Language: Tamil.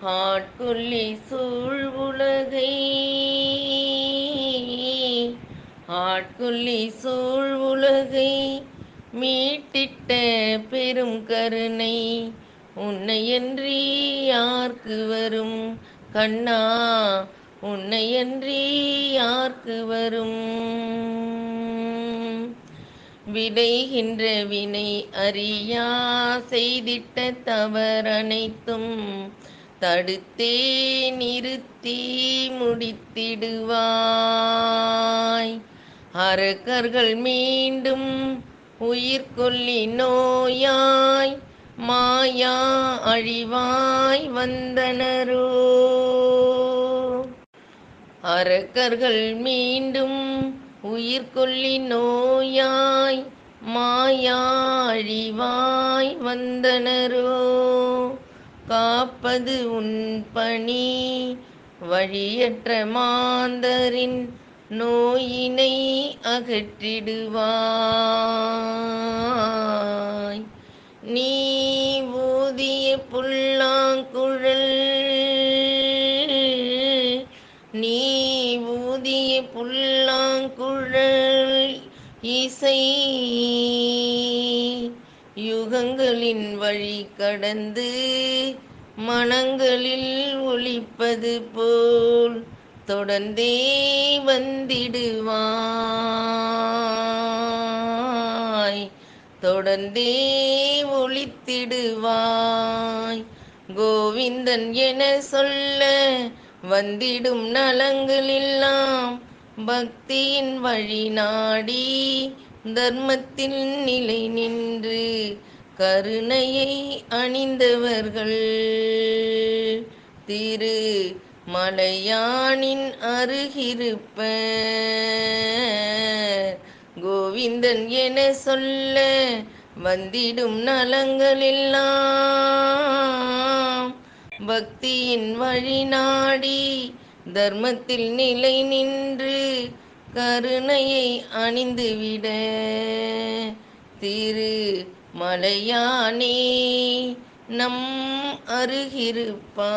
ஆட்கொள்ளி சூழ் உலகை ஆட்கொள்ளி சூழ் உலகை மீட்டிட்ட பெரும் கருணை உன்னையன்றி யார்க்கு வரும் கண்ணா, உன்னையன்றி யார்க்கு வரும். விளைகின்ற வினை அறியா செய்திட்ட தவறனைத்தும் தடுத்தே நிறுத்தி முடித்திடுவாய். அரக்கர்கள் மீண்டும் உயிர்கொல்லி நோயாய் மாயா அழிவாய் வந்தனரோ. அரக்கர்கள் மீண்டும் உயிர்கொல்லி நோயாய் மாயா அழிவாய் வந்தனரோ. காப்பது உன் பணி வழியற்ற மாந்தரின் நோயினை அகற்றிடுவாய். நீ ஊதிய புல்லாங்குழல் நீ ஊதிய புல்லாங்குழல் இசை யுகங்களின் வழி கடந்து மனங்களில் ஒலிப்பது போல் தொடர்ந்தே வந்திடுவாய், தொடர்ந்தே ஒலித்திடுவாய். கோவிந்தன் என சொல்ல வந்திடும் நலங்களெல்லாம் பக்தியின் வழி நாடி தர்மத்தில் நிலை நின்று கருணையை அணிந்தவர்கள். திரு மலையானின் அருகிருப்பர். கோவிந்தன் என சொல்ல வந்திடும் நலங்களெல்லாம் பக்தியின் வழி நாடி தர்மத்தில் நிலை நின்று கருணையை அணிந்துவிட திரு மலையானே நம் அருகிருப்பான்.